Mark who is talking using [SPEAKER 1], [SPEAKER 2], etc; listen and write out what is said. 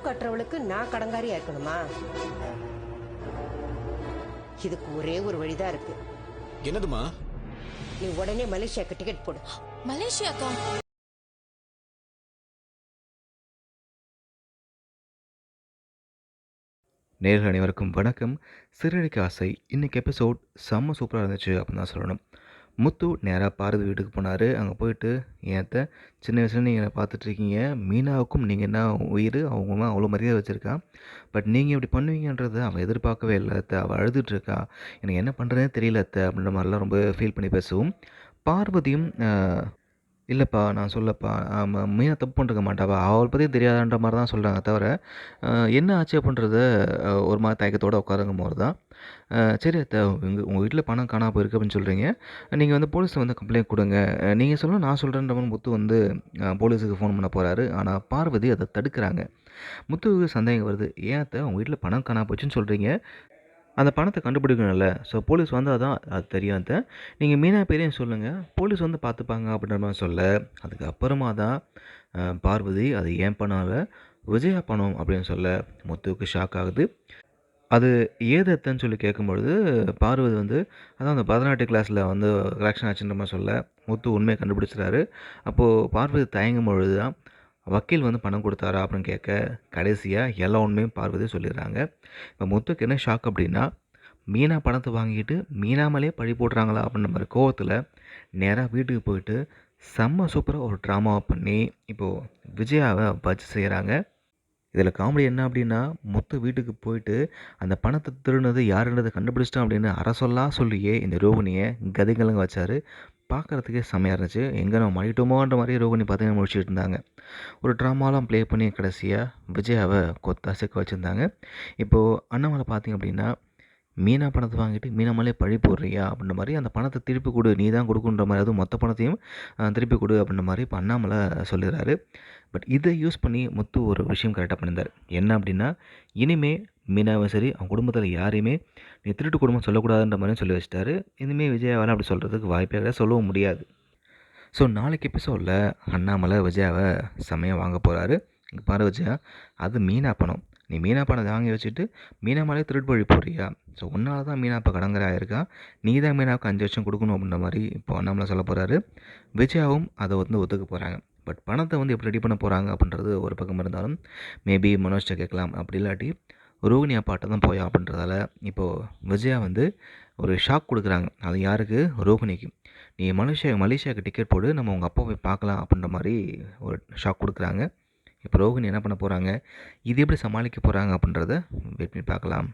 [SPEAKER 1] கட்டுறவளுக்கு நான் கடங்காரியா இருக்கணுமா? இதுக்கு ஒரே ஒரு வழிதான் இருக்கு.
[SPEAKER 2] என்னதுமா?
[SPEAKER 1] நீ உடனே மலேசியாக்கு டிக்கெட் போடு.
[SPEAKER 3] மலேசியாக்கா?
[SPEAKER 4] நேயர்கள் அனைவருக்கும் வணக்கம். சிறடிக்கு ஆசை இன்னைக்கு எபிசோட் செம்ம சூப்பராக இருந்துச்சு அப்படின்னு தான் சொல்லணும். முத்து நேராக பார்வதி வீட்டுக்கு போனார். அங்கே போயிட்டு ஏத்த சின்ன வயசுல நீங்கள் பார்த்துட்ருக்கீங்க, மீனாவுக்கும் நீங்கள் என்ன உயிர், அவங்க அவ்வளோ மரியாதை வச்சுருக்கா. பட் நீங்கள் இப்படி பண்ணுவீங்கன்றதை அவள் எதிர்பார்க்கவே இல்லை அத்தை. அவள் அழுதுட்ருக்கா, எனக்கு என்ன பண்ணுறதுனே தெரியல அத்தை அப்படின்ற மாதிரிலாம் ரொம்ப ஃபீல் பண்ணி பேசவும், பார்வதியும் இல்லைப்பா நான் சொல்லப்பா, ஆமாம் மீனா தப்பு பண்ணிருக்க மாட்டாப்பா, அவளை பற்றி தெரியாதான்ற மாதிரி தான் சொல்கிறாங்க தவிர என்ன ஆச்சு அப்படின்றத ஒரு மாதிரி தயக்கத்தோடு உட்காருங்கும் போது தான் சரி அத்தை, உங்கள் வீட்டில் பணம் காணாம போயிருக்கு அப்படின்னு சொல்கிறீங்க, நீங்கள் வந்து போலீஸில் வந்து கம்ப்ளைண்ட் கொடுங்க, நீங்கள் சொல்லணும் நான் சொல்கிறேன்ற மாதிரி முத்து வந்து போலீஸுக்கு ஃபோன் பண்ண போகிறாரு. ஆனால் பார்வதி அதை தடுக்கிறாங்க. முத்துவுக்கு சந்தேகம் வருது, ஏன் அத்தை உங்கள் வீட்டில் பணம் காணாம போச்சுன்னு சொல்கிறீங்க, அந்த பணத்தை கண்டுபிடிக்கணும்ல, ஸோ போலீஸ் வந்தால் தான் அது தெரியும் அத்தை, நீங்கள் மீனா பேரையும் சொல்லுங்கள், போலீஸ் வந்து பார்த்துப்பாங்க அப்படின்ற மாதிரி சொல்ல, அதுக்கப்புறமா தான் பார்வதி அது ஏன் பணம் விஜயா பணம் அப்படின்னு சொல்ல முத்துவுக்கு ஷாக் ஆகுது. அது ஏது அத்தைன்னு சொல்லி கேட்கும்பொழுது பார்வதி வந்து அதான் அந்த பரதநாட்டிய கிளாஸில் வந்து கரெக்ஷன் ஆச்சுன்ற மாதிரி சொல்ல முத்து உண்மையை கண்டுபிடிச்சிட்டாரு. அப்போது பார்வதி தயங்கும் பொழுது தான் வக்கீல் வந்து பணம் கொடுத்தாரா அப்படின்னு கேட்க கடைசியாக எல்லா உண்மையும் பார்வதி சொல்லிடுறாங்க. இப்போ முத்துக்கு என்ன ஷாக் அப்படின்னா, மீனா பணத்தை வாங்கிட்டு மீனா மேலேயே பழி போடுறாங்களா அப்படின்ற மாதிரி கோவத்தில் நேராக வீட்டுக்கு போயிட்டு செம்ம சூப்பராக ஒரு ட்ராமாவை பண்ணி இப்போது விஜயாவை வச்சு செய்கிறாங்க. இதில் காமெடி என்ன அப்படின்னா, முத்து வீட்டுக்கு போயிட்டு அந்த பணத்தை திருடுனது யாருன்றதை கண்டுபிடிச்சிட்டோம் அப்படின்னு அரசொல்லா சொல்லியே இந்த ரோகிணியை கதிகலங்க வச்சார். பார்க்குறதுக்கே செம்மையாக இருந்துச்சு. எங்கே நம்ம மாட்டிட்டோமோன்ற மாதிரி ரோகிணி பார்த்தீங்கன்னா முடிச்சுட்டு இருந்தாங்க. ஒரு ட்ராமாலாம் ப்ளே பண்ணி கடைசியாக விஜயாவை கொத்தா சிக்க வச்சுருந்தாங்க. இப்போது அண்ணாமலை பார்த்திங்க அப்படின்னா, மீனா பணத்தை வாங்கிட்டு மீனா மேலே பழி போடுறியா அப்படின்ற மாதிரி, அந்த பணத்தை திருப்பி கொடு, நீ தான் கொடுக்குன்ற மாதிரி, அதுவும் மொத்த பணத்தையும் திருப்பி கொடு அப்படின்ற மாதிரி இப்போ அண்ணாமலை சொல்லிடுறாரு. பட் இதை யூஸ் பண்ணி முத்து ஒரு விஷயம் கரெக்டாக பண்ணியிருந்தார். என்ன அப்படின்னா, இனிமேல் மீனாவும் சரி அவங்க குடும்பத்தில் யாரையுமே நீ திருட்டு குடும்பம் சொல்லக்கூடாதுன்ற மாதிரி சொல்லி வச்சிட்டாரு. இனிமேல் விஜயாவால் அப்படி சொல்கிறதுக்கு வாய்ப்பே கிடையாது, சொல்லவும் முடியாது. ஸோ நாளைக்கு எபிசோடில் அண்ணாமலை விஜயாவை செம்மையாக வாங்க போகிறாரு. இங்கே பாரு விஜயா, அது மீனா பணம், நீ மீனா பணத்தை வாங்கி வச்சுட்டு மீனா மேலே திருட்டு வழி போடுறியா, ஸோ உன்னால தான் மீனா இப்போ கடங்கரை ஆயிருக்கா, நீ தான் மீனாவுக்கு 5 லட்சம் கொடுக்கணும் அப்படின்ற மாதிரி இப்போ அண்ணாமலை சொல்ல போகிறாரு. விஜயாவும் அதை வந்து ஒத்துக்க போகிறாங்க. பட் பணத்தை வந்து எப்படி ரெடி பண்ண போகிறாங்க அப்படின்றது ஒரு பக்கம் இருந்தாலும், மேபி மனோஜ்கிட்ட கேட்கலாம், அப்படி இல்லாட்டி ரோகிணி அப்பாட்ட தான் போயா அப்படின்றதால இப்போது விஜயா வந்து ஒரு ஷாக் கொடுக்குறாங்க. அது யாருக்கு? ரோகிணிக்கு. நீ மலேசியாவுக்கு டிக்கெட் போடு, நம்ம உங்கள் அப்பா போய் பார்க்கலாம் அப்படின்ற மாதிரி ஒரு ஷாக் கொடுக்குறாங்க. இப்போ ரோகிணி என்ன பண்ண போகிறாங்க, இது எப்படி சமாளிக்க போகிறாங்க அப்படின்றத வெயிட் பண்ணி பார்க்கலாம்.